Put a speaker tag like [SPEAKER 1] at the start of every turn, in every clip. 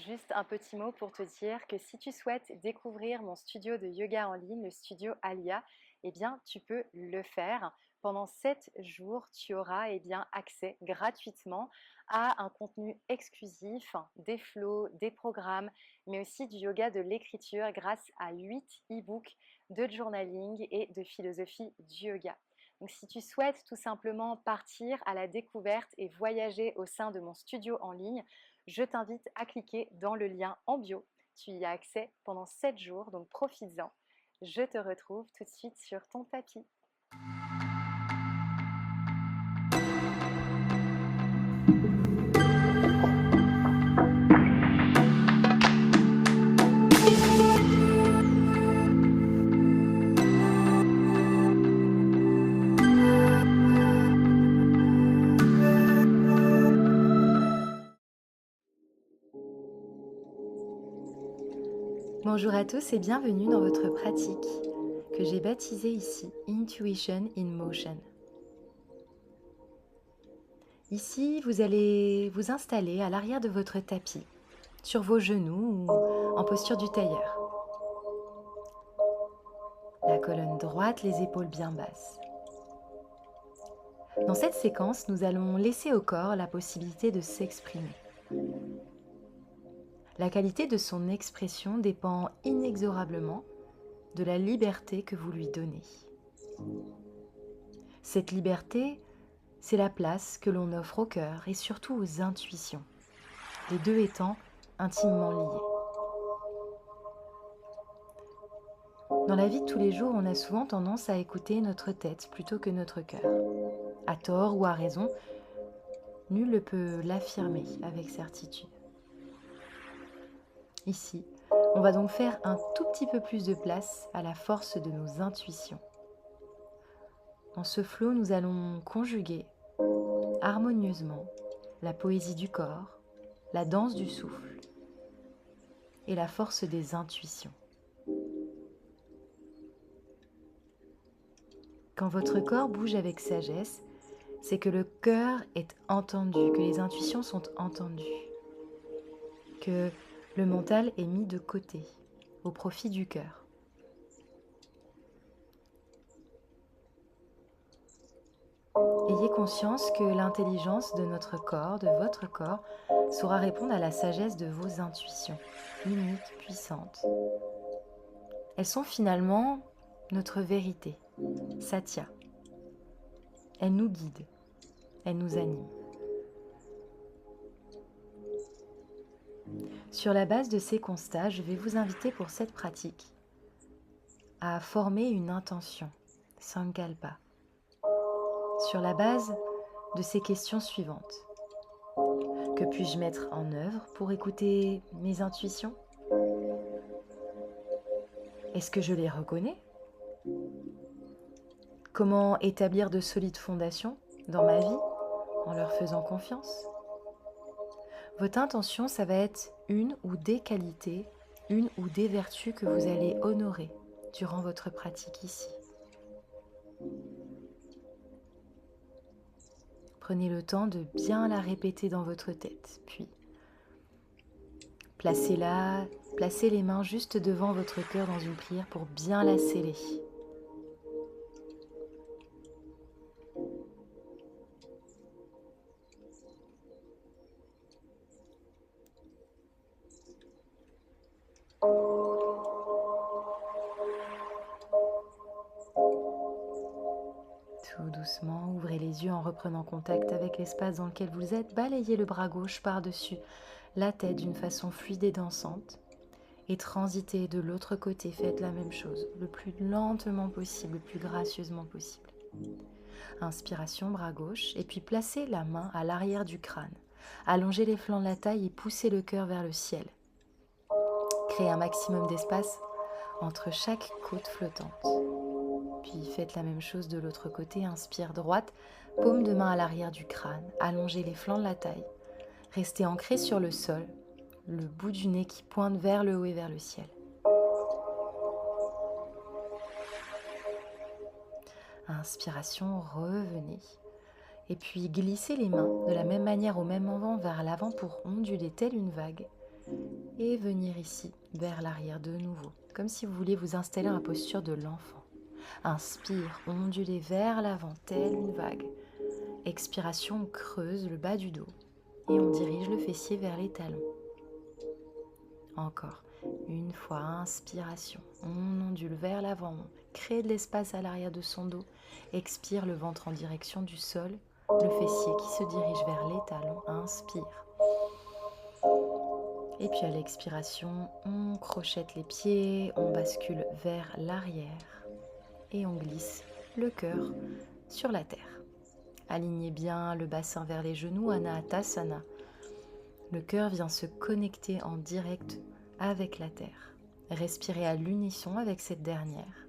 [SPEAKER 1] Juste un petit mot pour te dire que si tu souhaites découvrir mon studio de yoga en ligne, le studio Alia, eh bien, tu peux le faire. Pendant 7 jours, tu auras accès gratuitement à un contenu exclusif, des flows, des programmes, mais aussi du yoga de l'écriture grâce à 8 e-books de journaling et de philosophie du yoga. Donc, si tu souhaites tout simplement partir à la découverte et voyager au sein de mon studio en ligne, je t'invite à cliquer dans le lien en bio. Tu y as accès pendant 7 jours, donc profites-en. Je te retrouve tout de suite sur ton tapis. Bonjour à tous et bienvenue dans votre pratique que j'ai baptisée ici Intuition in Motion. Ici, vous allez vous installer à l'arrière de votre tapis, sur vos genoux ou en posture du tailleur. La colonne droite, les épaules bien basses. Dans cette séquence, nous allons laisser au corps la possibilité de s'exprimer. La qualité de son expression dépend inexorablement de la liberté que vous lui donnez. Cette liberté, c'est la place que l'on offre au cœur et surtout aux intuitions, les deux étant intimement liés. Dans la vie de tous les jours, on a souvent tendance à écouter notre tête plutôt que notre cœur. À tort ou à raison, nul ne peut l'affirmer avec certitude. Ici, on va donc faire un tout petit peu plus de place à la force de nos intuitions. Dans ce flot, nous allons conjuguer harmonieusement la poésie du corps, la danse du souffle et la force des intuitions. Quand votre corps bouge avec sagesse, c'est que le cœur est entendu, que les intuitions sont entendues, que le mental est mis de côté, au profit du cœur. Ayez conscience que l'intelligence de notre corps, de votre corps, saura répondre à la sagesse de vos intuitions, uniques, puissantes. Elles sont finalement notre vérité, Satya. Elles nous guident, elles nous animent. Sur la base de ces constats, je vais vous inviter pour cette pratique à former une intention, Sankalpa, sur la base de ces questions suivantes. Que puis-je mettre en œuvre pour écouter mes intuitions? Est-ce que je les reconnais? Comment établir de solides fondations dans ma vie en leur faisant confiance? Votre intention, ça va être une ou des qualités, une ou des vertus que vous allez honorer durant votre pratique ici. Prenez le temps de bien la répéter dans votre tête, puis placez les mains juste devant votre cœur dans une prière pour bien la sceller. Tout doucement, ouvrez les yeux en reprenant contact avec l'espace dans lequel vous êtes. Balayez le bras gauche par-dessus la tête d'une façon fluide et dansante. Et transitez de l'autre côté. Faites la même chose, le plus lentement possible, le plus gracieusement possible. Inspiration, bras gauche. Et puis placez la main à l'arrière du crâne. Allongez les flancs de la taille et poussez le cœur vers le ciel. Créez un maximum d'espace entre chaque côte flottante. Puis faites la même chose de l'autre côté, inspire droite, paume de main à l'arrière du crâne, allongez les flancs de la taille, restez ancré sur le sol, le bout du nez qui pointe vers le haut et vers le ciel. Inspiration, revenez. Et puis glissez les mains de la même manière au même moment vers l'avant pour onduler telle une vague. Et venir ici, vers l'arrière de nouveau, comme si vous vouliez vous installer en posture de l'enfant. Inspire, ondulez vers l'avant, telle une vague. Expiration, on creuse le bas du dos et on dirige le fessier vers les talons. Encore, une fois, inspiration, on ondule vers l'avant, on crée de l'espace à l'arrière de son dos. Expire, le ventre en direction du sol, le fessier qui se dirige vers les talons. Inspire. Et puis à l'expiration, on crochette les pieds, on bascule vers l'arrière et on glisse le cœur sur la terre. Alignez bien le bassin vers les genoux, Anahatasana. Le cœur vient se connecter en direct avec la terre. Respirez à l'unisson avec cette dernière.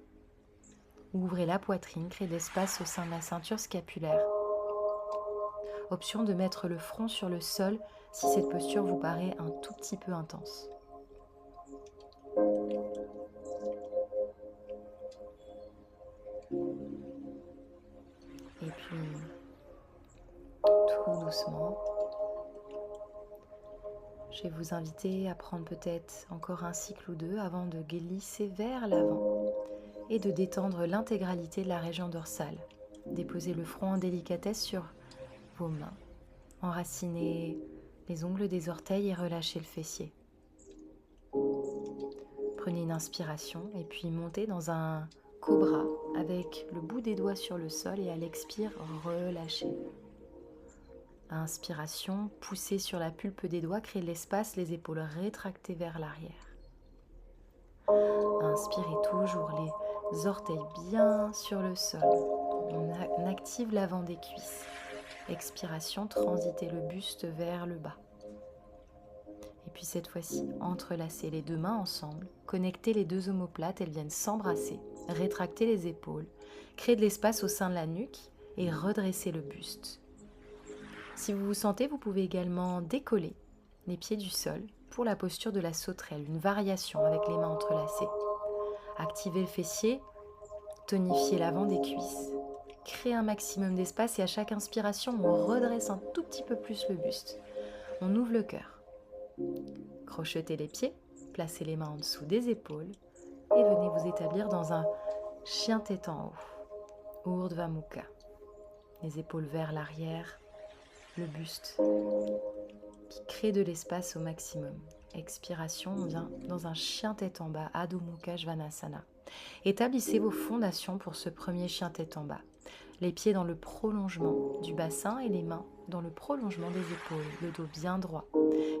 [SPEAKER 1] Ouvrez la poitrine, créez de l'espace au sein de la ceinture scapulaire. Option de mettre le front sur le sol si cette posture vous paraît un tout petit peu intense. Et puis, tout doucement, je vais vous inviter à prendre peut-être encore un cycle ou deux avant de glisser vers l'avant et de détendre l'intégralité de la région dorsale. Déposez le front en délicatesse sur vos mains. Enracinez les ongles des orteils et relâchez le fessier. Prenez une inspiration et puis montez dans un cobra avec le bout des doigts sur le sol et à l'expire, relâchez. Inspiration, poussez sur la pulpe des doigts, créez de l'espace, les épaules rétractées vers l'arrière. Inspirez toujours les orteils bien sur le sol. On active l'avant des cuisses. Expiration, transitez le buste vers le bas. Et puis cette fois-ci, entrelacez les deux mains ensemble, connectez les deux omoplates, elles viennent s'embrasser, rétractez les épaules, créez de l'espace au sein de la nuque et redressez le buste. Si vous vous sentez, vous pouvez également décoller les pieds du sol pour la posture de la sauterelle, une variation avec les mains entrelacées. Activez le fessier, tonifiez l'avant des cuisses, créez un maximum d'espace et à chaque inspiration, on redresse un tout petit peu plus le buste. On ouvre le cœur. Crochetez les pieds, placez les mains en dessous des épaules et venez vous établir dans un chien tête en haut, Urdhva Mukha. Les épaules vers l'arrière, le buste qui crée de l'espace au maximum. Expiration, on vient dans un chien tête en bas, Adho Mukha Svanasana. Établissez vos fondations pour ce premier chien tête en bas. Les pieds dans le prolongement du bassin et les mains dans le prolongement des épaules, le dos bien droit.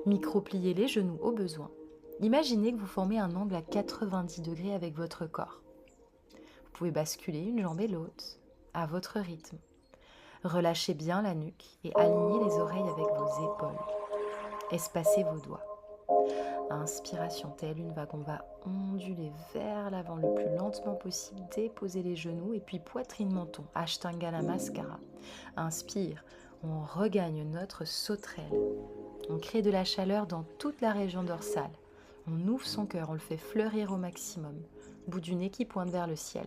[SPEAKER 1] Micro-pliez les genoux au besoin. Imaginez que vous formez un angle à 90 degrés avec votre corps. Vous pouvez basculer une jambe et l'autre à votre rythme. Relâchez bien la nuque et alignez les oreilles avec vos épaules. Espacez vos doigts. Inspiration, telle une vague, on va onduler vers l'avant le plus lentement possible, déposer les genoux et puis poitrine-menton, Ashtanga Namaskara. Inspire, on regagne notre sauterelle. On crée de la chaleur dans toute la région dorsale. On ouvre son cœur, on le fait fleurir au maximum, bout du nez qui pointe vers le ciel.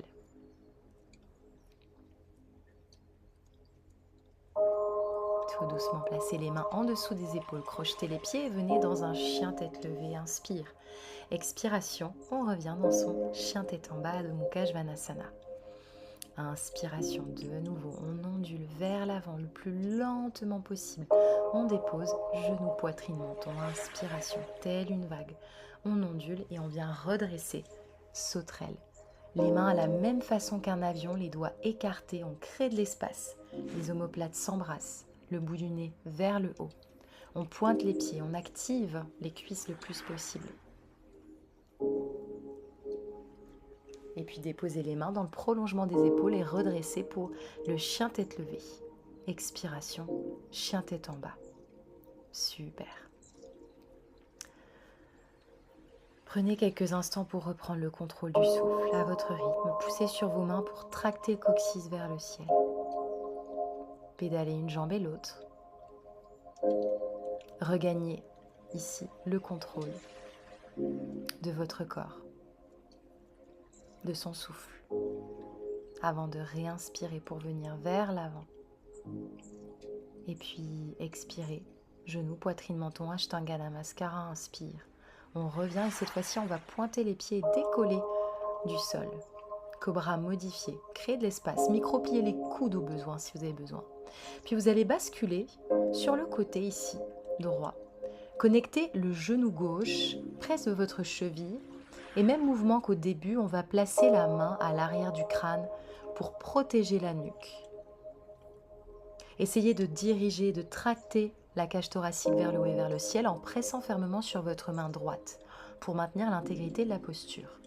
[SPEAKER 1] Tout doucement, placez les mains en dessous des épaules, crochetez les pieds et venez dans un chien tête levée. Inspire. Expiration, on revient dans son chien tête en bas de Mukha Svanasana. Inspiration, de nouveau, on ondule vers l'avant le plus lentement possible. On dépose genoux, poitrine, menton. Inspiration, telle une vague. On ondule et on vient redresser sauterelle. Les mains à la même façon qu'un avion, les doigts écartés, on crée de l'espace. Les omoplates s'embrassent, le bout du nez vers le haut. On pointe les pieds, on active les cuisses le plus possible. Et puis déposez les mains dans le prolongement des épaules et redressez pour le chien tête levée. Expiration, chien tête en bas. Super. Prenez quelques instants pour reprendre le contrôle du souffle à votre rythme. Poussez sur vos mains pour tracter le coccyx vers le ciel. Pédalez une jambe et l'autre. Regagnez ici le contrôle de votre corps, de son souffle, avant de réinspirer pour venir vers l'avant. Et puis expirez Genoux, poitrine, menton, Ashtanga Namaskara, inspire. On revient et cette fois-ci, on va pointer les pieds et décoller du sol. Cobra modifié, créer de l'espace, micro-plier les coudes au besoin si vous avez besoin. Puis vous allez basculer sur le côté ici, droit. Connectez le genou gauche près de votre cheville et même mouvement qu'au début, on va placer la main à l'arrière du crâne pour protéger la nuque. Essayez de diriger, de tracter la cage thoracique vers le haut et vers le ciel en pressant fermement sur votre main droite pour maintenir l'intégrité de la posture.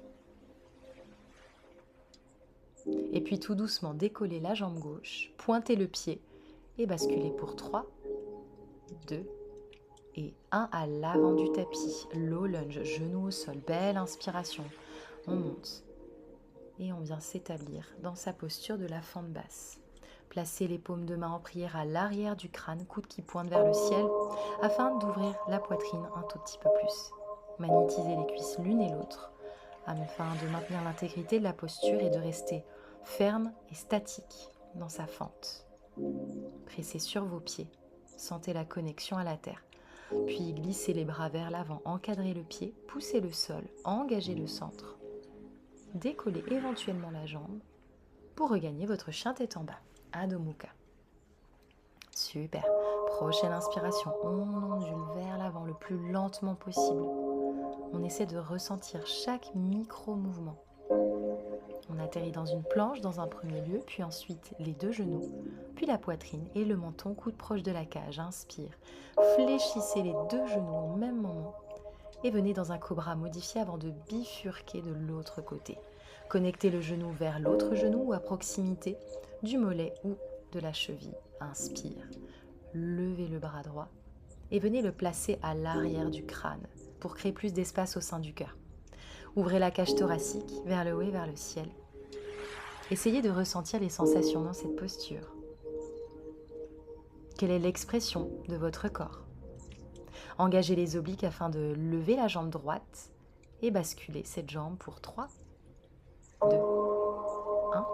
[SPEAKER 1] Et puis tout doucement, décollez la jambe gauche, pointez le pied et basculez pour 3, 2 et 1 à l'avant du tapis. Low lunge, genou au sol, belle inspiration. On monte et on vient s'établir dans sa posture de la fente basse. Placez les paumes de main en prière à l'arrière du crâne, coude qui pointe vers le ciel, afin d'ouvrir la poitrine un tout petit peu plus. Magnétisez les cuisses l'une et l'autre, afin de maintenir l'intégrité de la posture et de rester ferme et statique dans sa fente. Pressez sur vos pieds, sentez la connexion à la terre. Puis glissez les bras vers l'avant, encadrez le pied, poussez le sol, engagez le centre. Décollez éventuellement la jambe pour regagner votre chien tête en bas. Adho Mukha. Super. Prochaine inspiration. On ondule vers l'avant le plus lentement possible. On essaie de ressentir chaque micro-mouvement. On atterrit dans une planche dans un premier lieu, puis ensuite les deux genoux, puis la poitrine et le menton, coude proche de la cage. Inspire. Fléchissez les deux genoux au même moment et venez dans un cobra modifié avant de bifurquer de l'autre côté. Connectez le genou vers l'autre genou ou à proximité du mollet ou de la cheville. Inspire. Levez le bras droit et venez le placer à l'arrière du crâne pour créer plus d'espace au sein du cœur. Ouvrez la cage thoracique vers le haut et vers le ciel. Essayez de ressentir les sensations dans cette posture. Quelle est l'expression de votre corps? Engagez les obliques afin de lever la jambe droite et basculer cette jambe pour 3, 2, 1.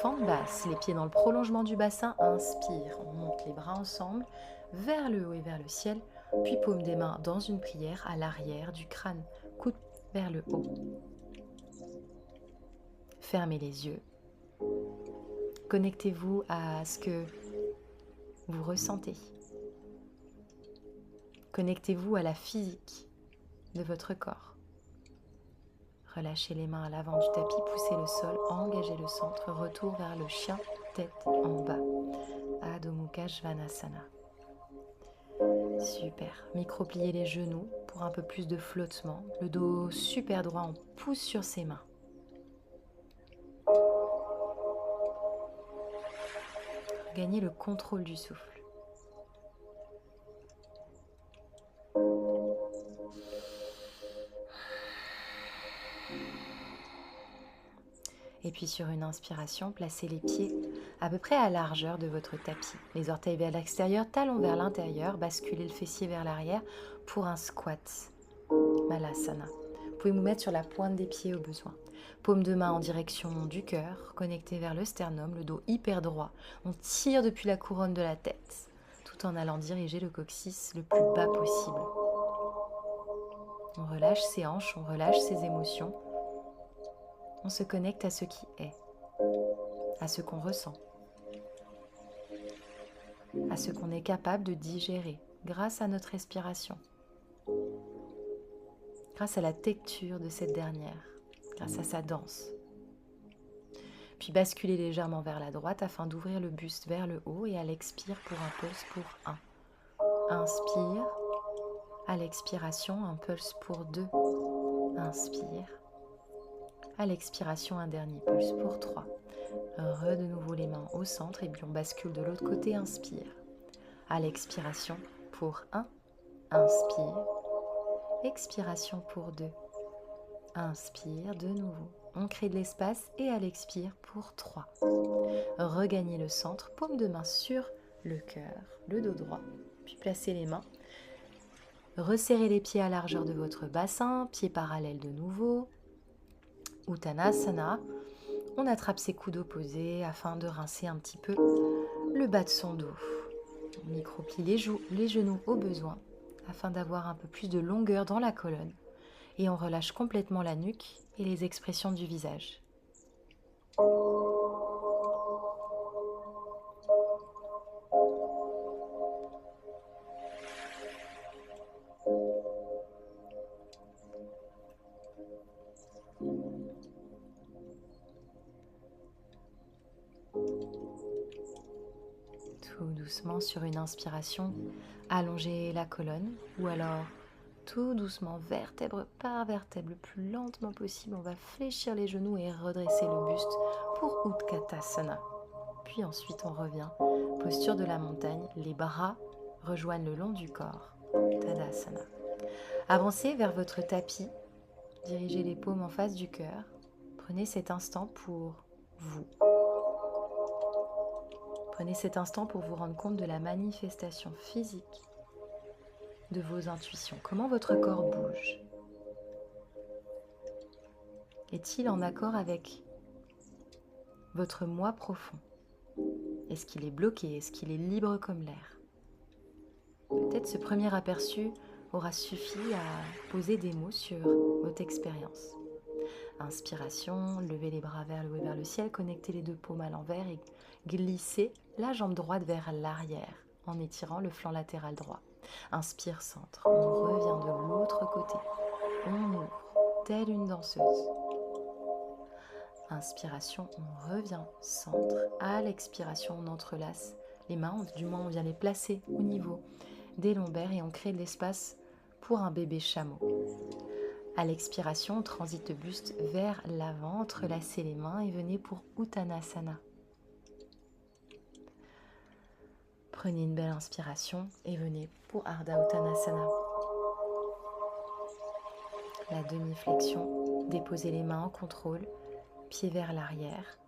[SPEAKER 1] Fente basse, les pieds dans le prolongement du bassin. Inspire, on monte les bras ensemble vers le haut et vers le ciel, puis paume des mains dans une prière à l'arrière du crâne, coude vers le haut. Fermez les yeux. Connectez-vous à ce que vous ressentez. Connectez-vous à la physique de votre corps. Relâchez les mains à l'avant du tapis, poussez le sol, engagez le centre, retour vers le chien, tête en bas. Adho Mukha Svanasana. Super. Micro-pliez les genoux pour un peu plus de flottement. Le dos super droit, on pousse sur ses mains. Gagnez le contrôle du souffle. Et puis sur une inspiration, placez les pieds à peu près à la largeur de votre tapis. Les orteils vers l'extérieur, talons vers l'intérieur, basculez le fessier vers l'arrière pour un squat. Malasana. Vous pouvez vous mettre sur la pointe des pieds au besoin. Paume de main en direction du cœur, connecté vers le sternum, le dos hyper droit. On tire depuis la couronne de la tête, tout en allant diriger le coccyx le plus bas possible. On relâche ses hanches, on relâche ses émotions. On se connecte à ce qui est, à ce qu'on ressent, à ce qu'on est capable de digérer grâce à notre respiration, grâce à la texture de cette dernière, grâce à sa danse. Puis basculez légèrement vers la droite afin d'ouvrir le buste vers le haut et à l'expire pour un pulse pour 1. Inspire, à l'expiration un pulse pour 2. Inspire. À l'expiration, un dernier pulse pour 3. De nouveau les mains au centre et puis on bascule de l'autre côté. Inspire. À l'expiration pour 1. Inspire. Expiration pour 2. Inspire de nouveau. On crée de l'espace et à l'expire pour 3. Regagnez le centre, paume de main sur le cœur, le dos droit. Puis placez les mains. Resserrez les pieds à largeur de votre bassin, pieds parallèles de nouveau. Uttanasana, on attrape ses coudes opposés afin de rincer un petit peu le bas de son dos. On microplie les genoux au besoin afin d'avoir un peu plus de longueur dans la colonne et on relâche complètement la nuque et les expressions du visage. Tout doucement sur une inspiration, allongez la colonne ou alors tout doucement, vertèbre par vertèbre, le plus lentement possible, on va fléchir les genoux et redresser le buste pour Utkatasana. Puis ensuite on revient, posture de la montagne, les bras rejoignent le long du corps, Tadasana. Avancez vers votre tapis, dirigez les paumes en face du cœur, prenez cet instant pour vous. Prenez cet instant pour vous rendre compte de la manifestation physique de vos intuitions. Comment votre corps bouge? Est-il en accord avec votre moi profond? Est-ce qu'il est bloqué? Est-ce qu'il est libre comme l'air? Peut-être ce premier aperçu aura suffi à poser des mots sur votre expérience. Inspiration, levez les bras vers le ciel, connectez les deux paumes à l'envers et glissez la jambe droite vers l'arrière en étirant le flanc latéral droit. Inspire, centre, on revient de l'autre côté. On ouvre, telle une danseuse. Inspiration, on revient, centre. À l'expiration, on entrelace les mains, du moins on vient les placer au niveau des lombaires et on crée de l'espace pour un bébé chameau. À l'expiration, on transite le buste vers l'avant, entrelacez les mains et venez pour Uttanasana. Prenez une belle inspiration et venez pour Ardha Uttanasana. La demi-flexion, déposez les mains en contrôle, pieds vers l'arrière,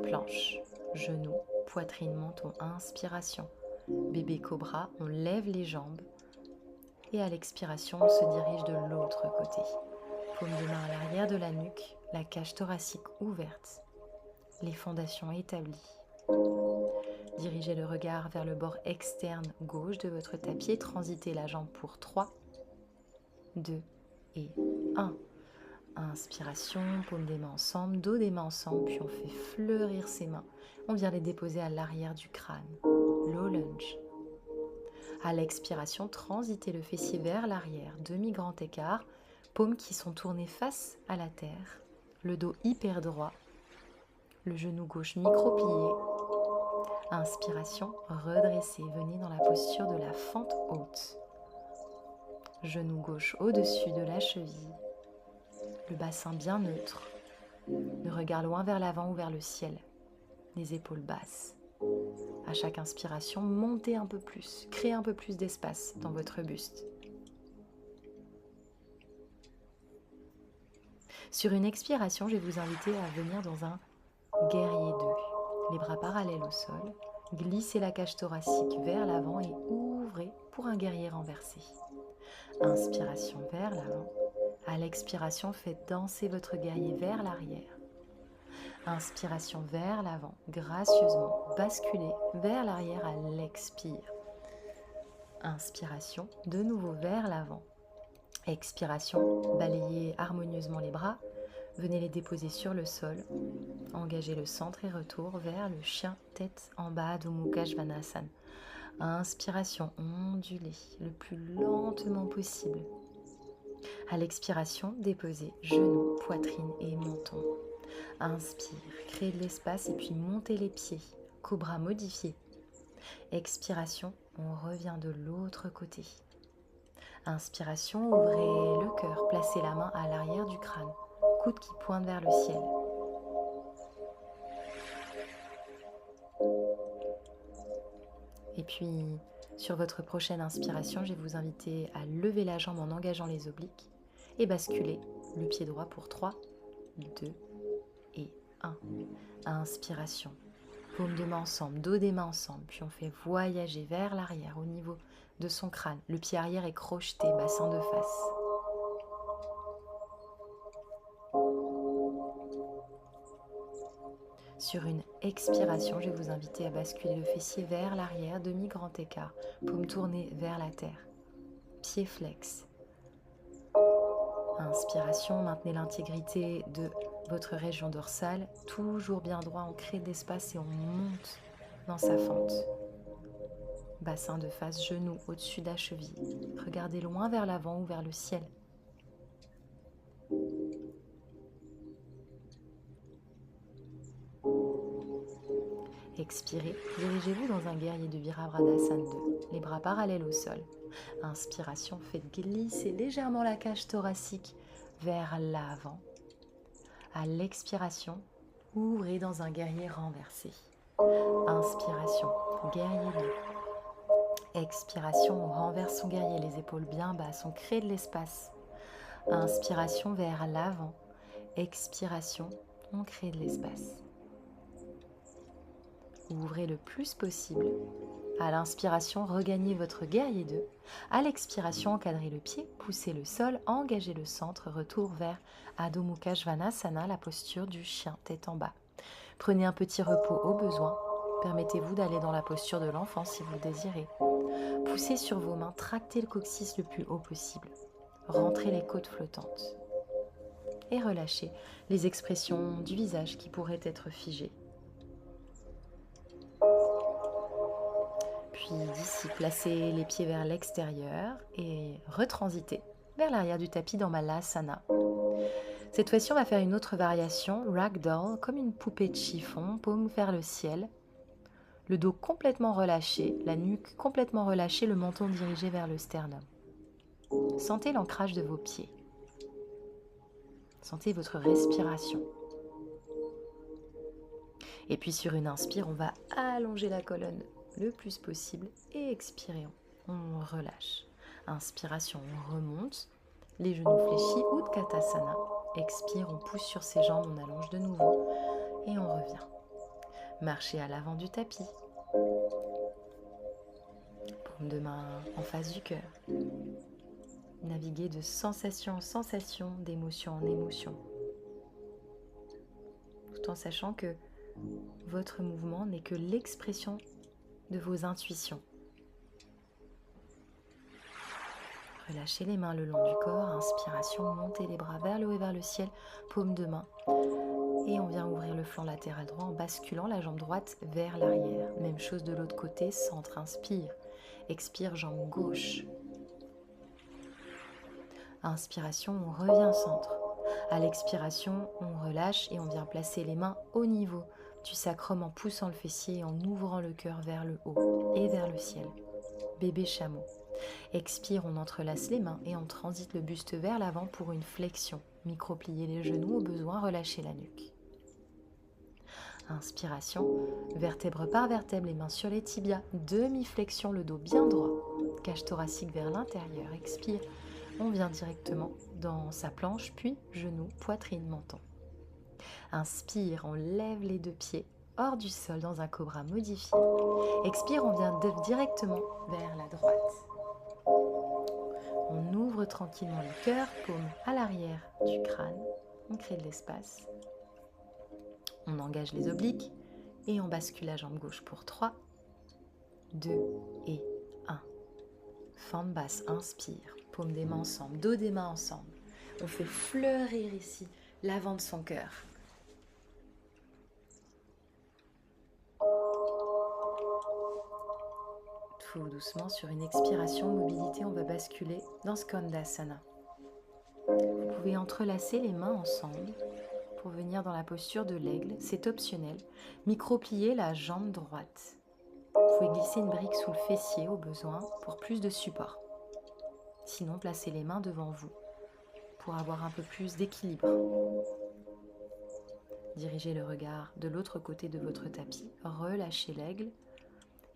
[SPEAKER 1] planche, genoux, poitrine, menton, inspiration. Bébé cobra, on lève les jambes et à l'expiration, on se dirige de l'autre côté. Paume de main à l'arrière de la nuque, la cage thoracique ouverte, les fondations établies. Dirigez le regard vers le bord externe gauche de votre tapis et transitez la jambe pour 3, 2 et 1. Inspiration, paume des mains ensemble, dos des mains ensemble, puis on fait fleurir ses mains. On vient les déposer à l'arrière du crâne, low lunge. À l'expiration, transitez le fessier vers l'arrière, demi-grand écart, paumes qui sont tournées face à la terre, le dos hyper droit, le genou gauche micro-plié. Inspiration, redressez, venez dans la posture de la fente haute. Genou gauche au-dessus de la cheville, le bassin bien neutre, le regard loin vers l'avant ou vers le ciel, les épaules basses. À chaque inspiration, montez un peu plus, créez un peu plus d'espace dans votre buste. Sur une expiration, je vais vous inviter à venir dans un guerrier 2. Les bras parallèles au sol, glissez la cage thoracique vers l'avant et ouvrez pour un guerrier renversé. Inspiration vers l'avant. À l'expiration, faites danser votre guerrier vers l'arrière. Inspiration vers l'avant, gracieusement, basculez vers l'arrière à l'expire. Inspiration, de nouveau vers l'avant. Expiration, balayez harmonieusement les bras, venez les déposer sur le sol, engagez le centre et retour vers le chien tête en bas Adho Mukha Svanasana. Inspiration, ondulez le plus lentement possible. À l'expiration, déposez genoux, poitrine et menton. Inspire, créez de l'espace et puis montez les pieds, cobra modifié. Expiration, on revient de l'autre côté. Inspiration, ouvrez le cœur, placez la main à l'arrière du crâne, coude qui pointe vers le ciel. Et puis, sur votre prochaine inspiration, je vais vous inviter à lever la jambe en engageant les obliques et basculer le pied droit pour 3, 2 et 1. Inspiration, paume de main ensemble, dos des mains ensemble, puis on fait voyager vers l'arrière au niveau de son crâne. Le pied arrière est crocheté, bassin de face. Sur une expiration, je vais vous inviter à basculer le fessier vers l'arrière, demi-grand écart, paume tournée vers la terre, pied flex. Inspiration, maintenez l'intégrité de votre région dorsale, toujours bien droit, on crée de l'espace et on monte dans sa fente. Bassin de face, genoux au-dessus de la cheville. Regardez loin vers l'avant ou vers le ciel. Expirez, dirigez-vous dans un guerrier de Virabhadrasana 2, les bras parallèles au sol. Inspiration, faites glisser légèrement la cage thoracique vers l'avant. À l'expiration, ouvrez dans un guerrier renversé. Inspiration, guerrier 2. Expiration, on renverse son guerrier, les épaules bien basses, on crée de l'espace. Inspiration vers l'avant. Expiration, on crée de l'espace. Ouvrez le plus possible. À l'inspiration, regagnez votre guerrier 2. À l'expiration, encadrez le pied, poussez le sol, engagez le centre, retour vers Adho Mukha Svanasana, la posture du chien tête en bas. Prenez un petit repos au besoin. Permettez-vous d'aller dans la posture de l'enfant si vous le désirez. Poussez sur vos mains, tractez le coccyx le plus haut possible. Rentrez les côtes flottantes. Et relâchez les expressions du visage qui pourraient être figées. Puis d'ici, placez les pieds vers l'extérieur et retransitez vers l'arrière du tapis dans Malasana. Cette fois-ci, on va faire une autre variation, Ragdoll, comme une poupée de chiffon, paume vers le ciel. Le dos complètement relâché, la nuque complètement relâchée, le menton dirigé vers le sternum. Sentez l'ancrage de vos pieds. Sentez votre respiration. Et puis sur une inspire, on va allonger la colonne le plus possible et expirer, on relâche. Inspiration, on remonte, les genoux fléchis, Utkatasana. Expire, on pousse sur ses jambes, on allonge de nouveau et on revient. Marchez à l'avant du tapis. Paume de main en face du cœur. Naviguez de sensation en sensation, d'émotion en émotion. Tout en sachant que votre mouvement n'est que l'expression de vos intuitions. Relâchez les mains le long du corps, inspiration, montez les bras vers le haut et vers le ciel, paume de main. Et on vient ouvrir le flanc latéral droit en basculant la jambe droite vers l'arrière. Même chose de l'autre côté, centre, inspire. Expire, jambe gauche. Inspiration, on revient centre. À l'expiration, on relâche et on vient placer les mains au niveau du sacrum en poussant le fessier et en ouvrant le cœur vers le haut et vers le ciel. Bébé chameau. Expire, on entrelace les mains et on transite le buste vers l'avant pour une flexion. Micro-plier les genoux, au besoin, relâcher la nuque. Inspiration, vertèbre par vertèbre, les mains sur les tibias, demi-flexion, le dos bien droit, cage thoracique vers l'intérieur. Expire, on vient directement dans sa planche, puis genoux, poitrine, menton. Inspire, on lève les deux pieds hors du sol dans un cobra modifié. Expire, on vient directement vers la droite. On ouvre tranquillement le cœur, paume à l'arrière du crâne. On crée de l'espace. On engage les obliques et on bascule la jambe gauche pour 3, 2 et 1. Fente basse, inspire. Paume des mains ensemble, dos des mains ensemble. On fait fleurir ici l'avant de son cœur. Tout doucement, sur une expiration, mobilité, on va basculer dans Skandasana. Vous pouvez entrelacer les mains ensemble pour venir dans la posture de l'aigle, c'est optionnel. Micro-plier la jambe droite. Vous pouvez glisser une brique sous le fessier au besoin pour plus de support. Sinon, placez les mains devant vous pour avoir un peu plus d'équilibre. Dirigez le regard de l'autre côté de votre tapis, relâchez l'aigle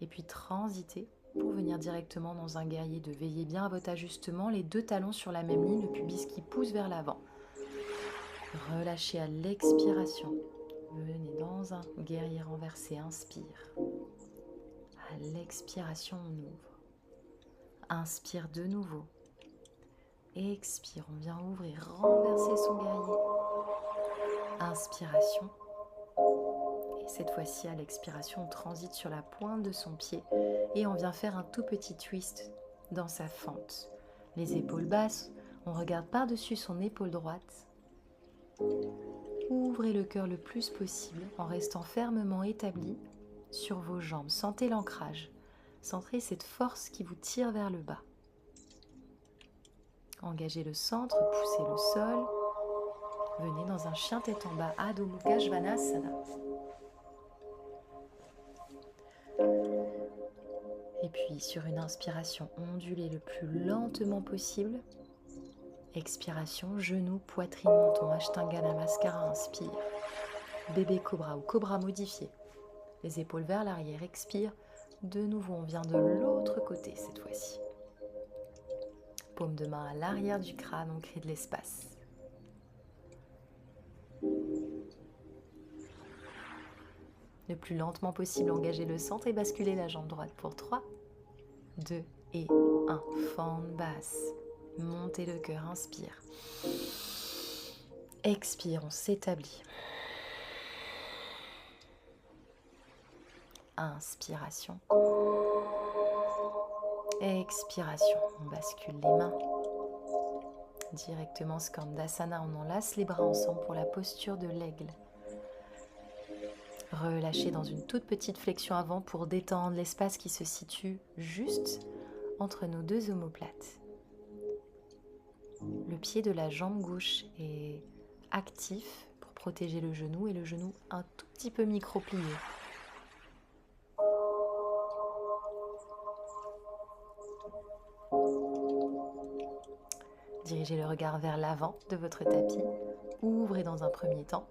[SPEAKER 1] et puis transitez pour venir directement dans un guerrier 2. Veillez bien à votre ajustement, les deux talons sur la même ligne, le pubis qui pousse vers l'avant. Relâchez à l'expiration. Venez dans un guerrier renversé, inspire. À l'expiration, on ouvre. Inspire de nouveau. Expire, on vient ouvrir, renverser son guerrier. Inspiration. Cette fois-ci, à l'expiration, on transite sur la pointe de son pied et on vient faire un tout petit twist dans sa fente. Les épaules basses, on regarde par-dessus son épaule droite. Ouvrez le cœur le plus possible en restant fermement établi sur vos jambes. Sentez l'ancrage. Sentez cette force qui vous tire vers le bas. Engagez le centre, poussez le sol. Venez dans un chien tête en bas, Adho Mukha Svanasana. Et puis sur une inspiration, ondulez le plus lentement possible. Expiration, genoux, poitrine, menton, Ashtanga Namaskara, inspire. Bébé cobra ou cobra modifié. Les épaules vers l'arrière, expire. De nouveau, on vient de l'autre côté cette fois-ci. Paume de main à l'arrière du crâne, on crée de l'espace. Le plus lentement possible, engagez le centre et basculez la jambe droite pour 3, 2 et 1. Fente basse. Montez le cœur, inspire. Expire, on s'établit. Inspiration. Expiration, on bascule les mains. Directement Skandasana, on enlace les bras ensemble pour la posture de l'aigle. Relâchez dans une toute petite flexion avant pour détendre l'espace qui se situe juste entre nos deux omoplates. Le pied de la jambe gauche est actif pour protéger le genou et le genou un tout petit peu micro-plié. Dirigez le regard vers l'avant de votre tapis. Ouvrez dans un premier temps.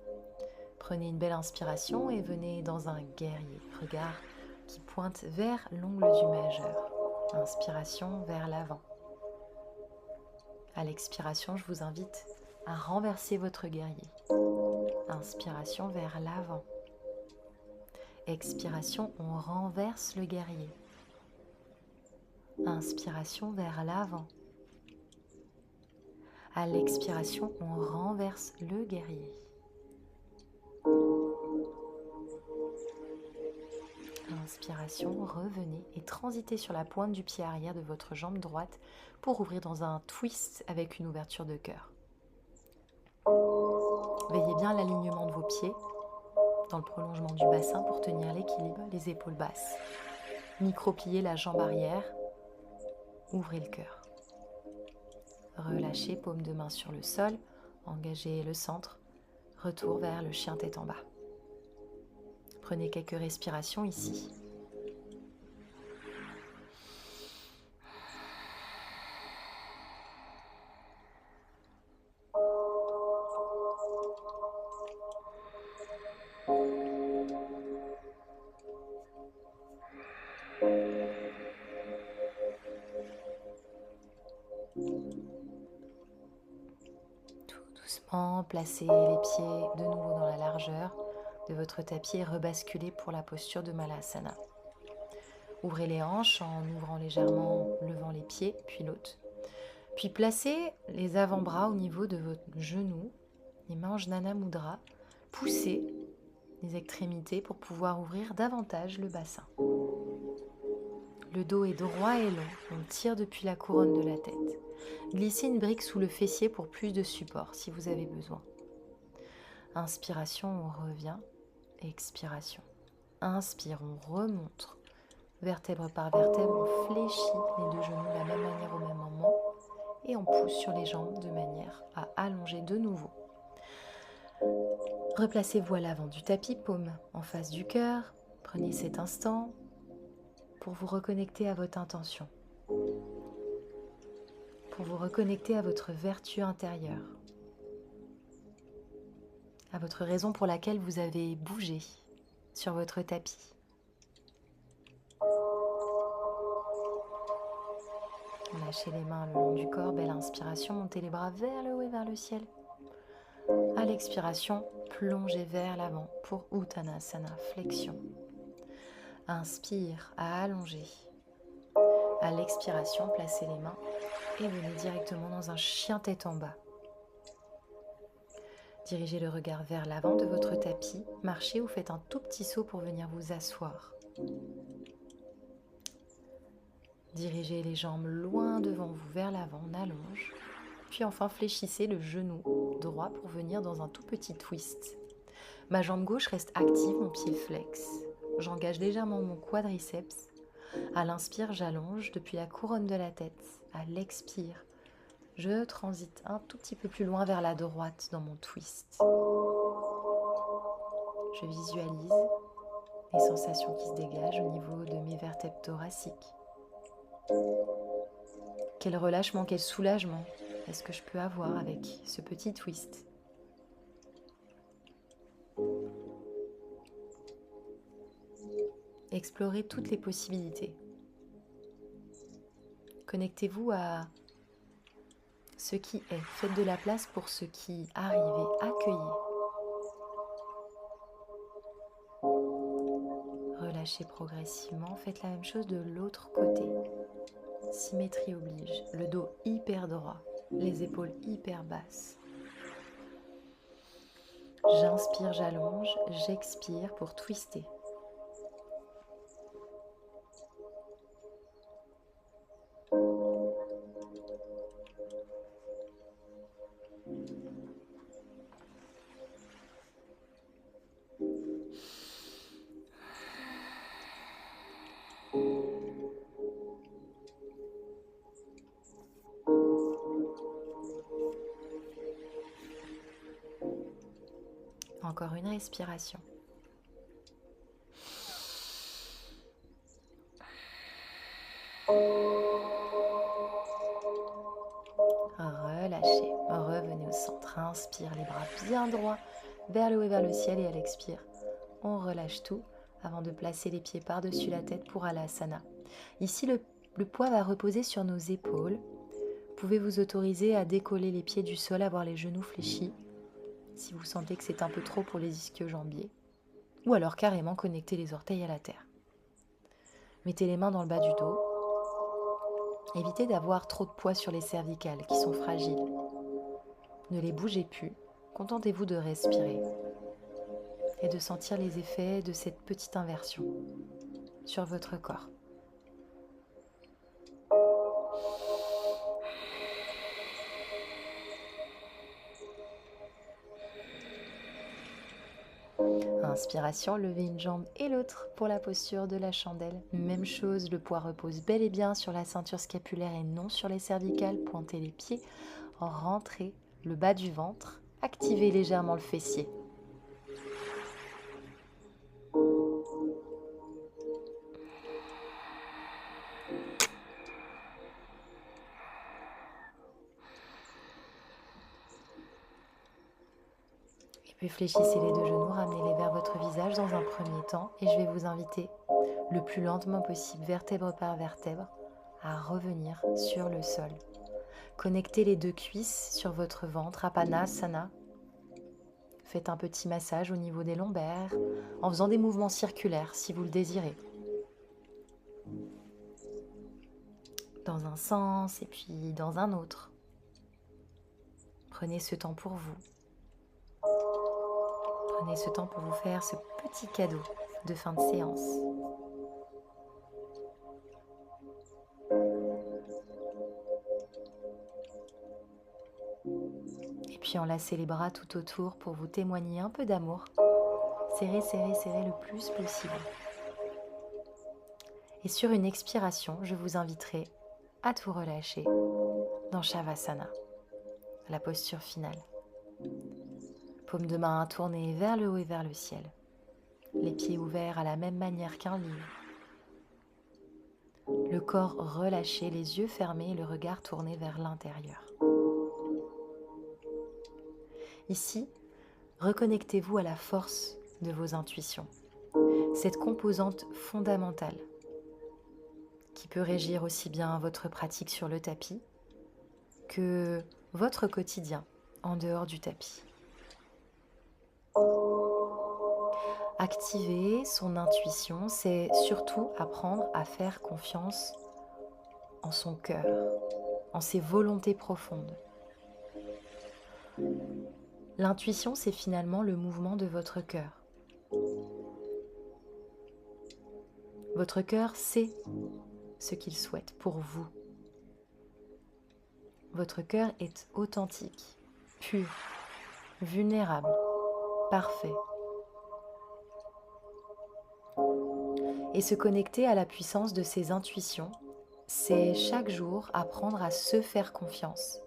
[SPEAKER 1] Prenez une belle inspiration et venez dans un guerrier. Regard qui pointe vers l'ongle du majeur. Inspiration vers l'avant. À l'expiration, je vous invite à renverser votre guerrier. Inspiration vers l'avant. Expiration, on renverse le guerrier. Inspiration vers l'avant. À l'expiration, on renverse le guerrier. Inspiration, revenez et transitez sur la pointe du pied arrière de votre jambe droite pour ouvrir dans un twist avec une ouverture de cœur. Veillez bien à l'alignement de vos pieds dans le prolongement du bassin pour tenir l'équilibre, les épaules basses. Micro-pliez la jambe arrière, ouvrez le cœur. Relâchez, paume de main sur le sol, engagez le centre, retour vers le chien tête en bas. Prenez quelques respirations ici. Tout doucement, placez les pieds de nouveau dans la largeur de votre tapis et rebasculez pour la posture de Malasana. Ouvrez les hanches en ouvrant légèrement, levant les pieds, puis l'autre. Puis placez les avant-bras au niveau de votre genou, les mains en Jnana Mudra. Poussez les extrémités pour pouvoir ouvrir davantage le bassin. Le dos est droit et long, on tire depuis la couronne de la tête. Glissez une brique sous le fessier pour plus de support si vous avez besoin. Inspiration, on revient. Expiration. Inspire, on remonte. Vertèbre par vertèbre, on fléchit les deux genoux de la même manière au même moment. Et on pousse sur les jambes de manière à allonger de nouveau. Replacez-vous à l'avant du tapis, paume en face du cœur. Prenez cet instant pour vous reconnecter à votre intention. Pour vous reconnecter à votre vertu intérieure. À votre raison pour laquelle vous avez bougé sur votre tapis. Lâchez les mains le long du corps, belle inspiration, montez les bras vers le haut et vers le ciel. À l'expiration, plongez vers l'avant pour Uttanasana, flexion. Inspire, à allonger. À l'expiration, placez les mains et venez directement dans un chien tête en bas. Dirigez le regard vers l'avant de votre tapis, marchez ou faites un tout petit saut pour venir vous asseoir. Dirigez les jambes loin devant vous vers l'avant, on allonge. Puis enfin fléchissez le genou droit pour venir dans un tout petit twist. Ma jambe gauche reste active, mon pied flex. J'engage légèrement mon quadriceps. À l'inspire, j'allonge depuis la couronne de la tête. À l'expire, je transite un tout petit peu plus loin vers la droite dans mon twist. Je visualise les sensations qui se dégagent au niveau de mes vertèbres thoraciques. Quel relâchement, quel soulagement est-ce que je peux avoir avec ce petit twist? Explorez toutes les possibilités. Connectez-vous à ce qui est. Faites de la place pour ce qui arrive et accueillez. Relâchez progressivement. Faites la même chose de l'autre côté. Symétrie oblige. Le dos hyper droit. Les épaules hyper basses. J'inspire, j'allonge. J'expire pour twister. Encore une respiration. Relâchez, revenez au centre, inspire les bras bien droits vers le haut et vers le ciel et à l'expire, on relâche tout avant de placer les pieds par-dessus la tête pour Alasana. Ici, le poids va reposer sur nos épaules. Vous pouvez vous autoriser à décoller les pieds du sol, avoir les genoux fléchis, si vous sentez que c'est un peu trop pour les ischio-jambiers, ou alors carrément connecter les orteils à la terre. Mettez les mains dans le bas du dos. Évitez d'avoir trop de poids sur les cervicales qui sont fragiles. Ne les bougez plus, contentez-vous de respirer et de sentir les effets de cette petite inversion sur votre corps. Inspiration, levez une jambe et l'autre pour la posture de la chandelle. Même chose, le poids repose bel et bien sur la ceinture scapulaire et non sur les cervicales. Pointez les pieds, rentrez le bas du ventre, activez légèrement le fessier. Puis fléchissez les deux genoux, ramenez-les vers votre visage dans un premier temps et je vais vous inviter le plus lentement possible, vertèbre par vertèbre, à revenir sur le sol. Connectez les deux cuisses sur votre ventre, Apanasana. Faites un petit massage au niveau des lombaires en faisant des mouvements circulaires si vous le désirez. Dans un sens et puis dans un autre. Prenez ce temps pour vous. Prenez ce temps pour vous faire ce petit cadeau de fin de séance. Et puis enlacez les bras tout autour pour vous témoigner un peu d'amour. Serrez, serrez, serrez le plus possible. Et sur une expiration, je vous inviterai à tout relâcher dans Shavasana, la posture finale. Paume de main tournée vers le haut et vers le ciel. Les pieds ouverts à la même manière qu'un livre. Le corps relâché, les yeux fermés et le regard tourné vers l'intérieur. Ici, reconnectez-vous à la force de vos intuitions. Cette composante fondamentale qui peut régir aussi bien votre pratique sur le tapis que votre quotidien en dehors du tapis. Activer son intuition, c'est surtout apprendre à faire confiance en son cœur, en ses volontés profondes. L'intuition, c'est finalement le mouvement de votre cœur. Votre cœur sait ce qu'il souhaite pour vous. Votre cœur est authentique, pur, vulnérable, parfait. Et se connecter à la puissance de ses intuitions, c'est chaque jour apprendre à se faire confiance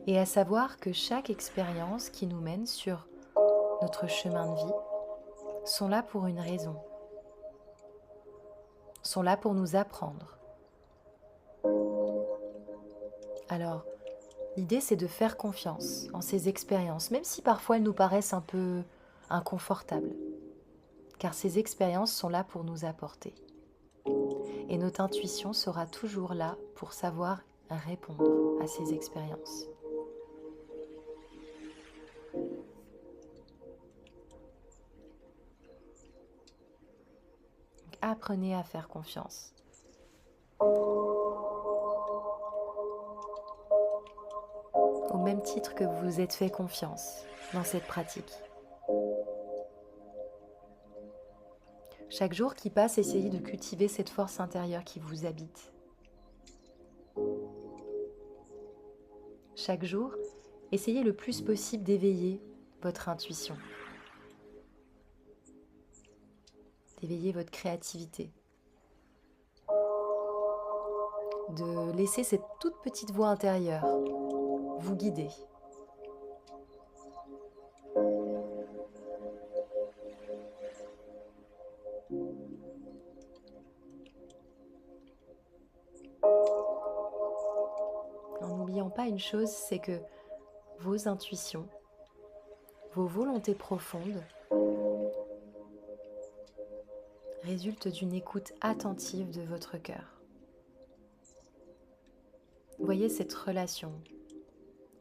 [SPEAKER 1] et à savoir que chaque expérience qui nous mène sur notre chemin de vie sont là pour une raison, sont là pour nous apprendre. Alors, l'idée c'est de faire confiance en ces expériences, même si parfois elles nous paraissent un peu inconfortables, car ces expériences sont là pour nous apporter. Et notre intuition sera toujours là pour savoir répondre à ces expériences. Donc, apprenez à faire confiance. Au même titre que vous vous êtes fait confiance dans cette pratique. Chaque jour qui passe, essayez de cultiver cette force intérieure qui vous habite. Chaque jour, essayez le plus possible d'éveiller votre intuition, d'éveiller votre créativité, de laisser cette toute petite voix intérieure vous guider. En n'oubliant pas une chose, c'est que vos intuitions, vos volontés profondes résultent d'une écoute attentive de votre cœur. Voyez cette relation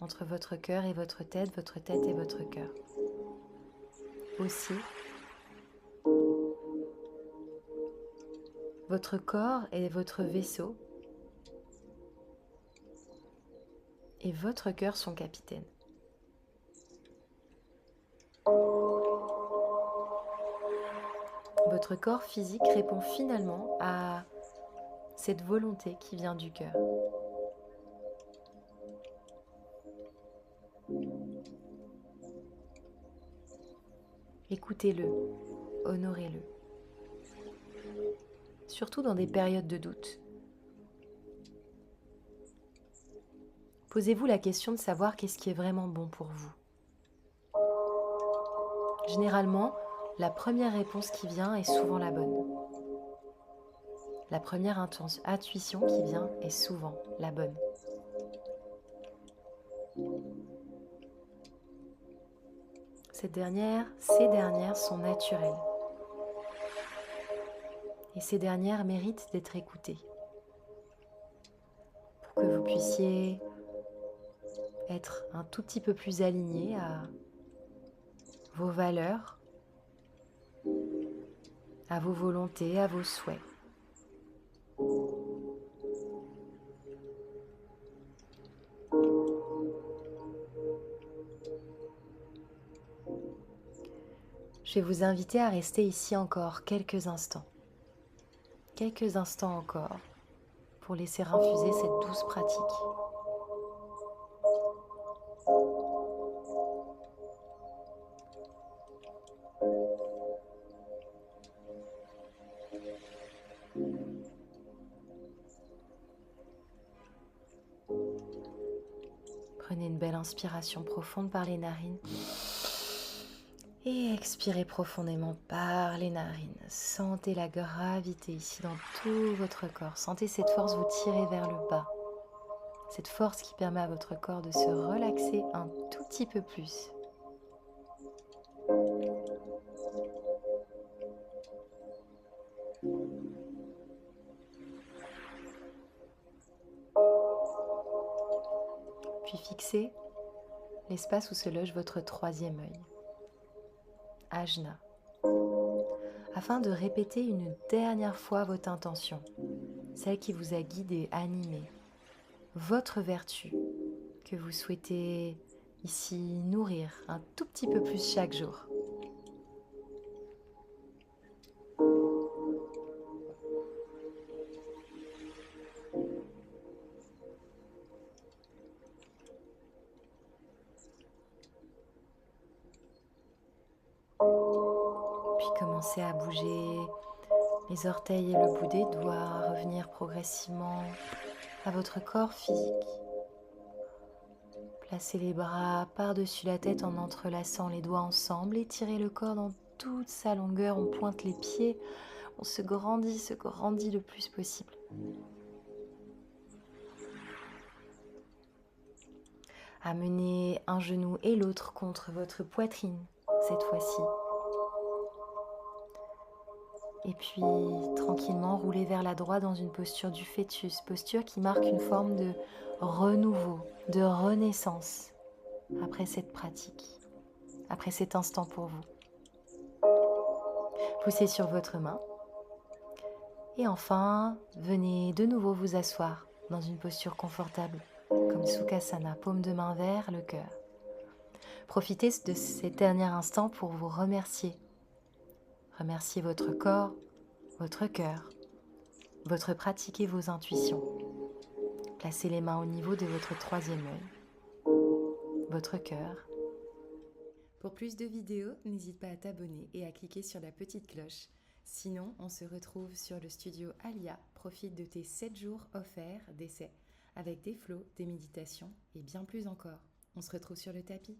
[SPEAKER 1] entre votre cœur et votre tête et votre cœur. Aussi, votre corps est votre vaisseau et votre cœur son capitaine. Votre corps physique répond finalement à cette volonté qui vient du cœur. Écoutez-le, honorez-le. Surtout dans des périodes de doute. Posez-vous la question de savoir qu'est-ce qui est vraiment bon pour vous. Généralement, la première réponse qui vient est souvent la bonne. La première intuition qui vient est souvent la bonne. Ces dernières sont naturelles. Et ces dernières méritent d'être écoutées. Pour que vous puissiez être un tout petit peu plus aligné à vos valeurs, à vos volontés, à vos souhaits. Je vais vous inviter à rester ici encore quelques instants encore, pour laisser infuser cette douce pratique. Prenez une belle inspiration profonde par les narines. Et expirez profondément par les narines. Sentez la gravité ici dans tout votre corps. Sentez cette force vous tirer vers le bas. Cette force qui permet à votre corps de se relaxer un tout petit peu plus. Puis fixez l'espace où se loge votre troisième œil. Ajna, afin de répéter une dernière fois votre intention, celle qui vous a guidé, animé, votre vertu que vous souhaitez ici nourrir un tout petit peu plus chaque jour. Puis commencez à bouger les orteils et le bout des doigts, revenir progressivement à votre corps physique. Placez les bras par-dessus la tête en entrelaçant les doigts ensemble, étirez le corps dans toute sa longueur, on pointe les pieds, on se grandit le plus possible. Amenez un genou et l'autre contre votre poitrine cette fois-ci. Et puis tranquillement roulez vers la droite dans une posture du fœtus, posture qui marque une forme de renouveau, de renaissance après cette pratique, après cet instant pour vous. Poussez sur votre main et enfin venez de nouveau vous asseoir dans une posture confortable comme Sukhasana, paume de main vers le cœur. Profitez de ces derniers instants pour vous remercier. Remerciez votre corps, votre cœur, votre pratique et vos intuitions. Placez les mains au niveau de votre troisième œil, votre cœur. Pour plus de vidéos, n'hésite pas à t'abonner et à cliquer sur la petite cloche. Sinon, on se retrouve sur le studio Alia. Profite de tes 7 jours offerts d'essai avec des flows, des méditations et bien plus encore. On se retrouve sur le tapis.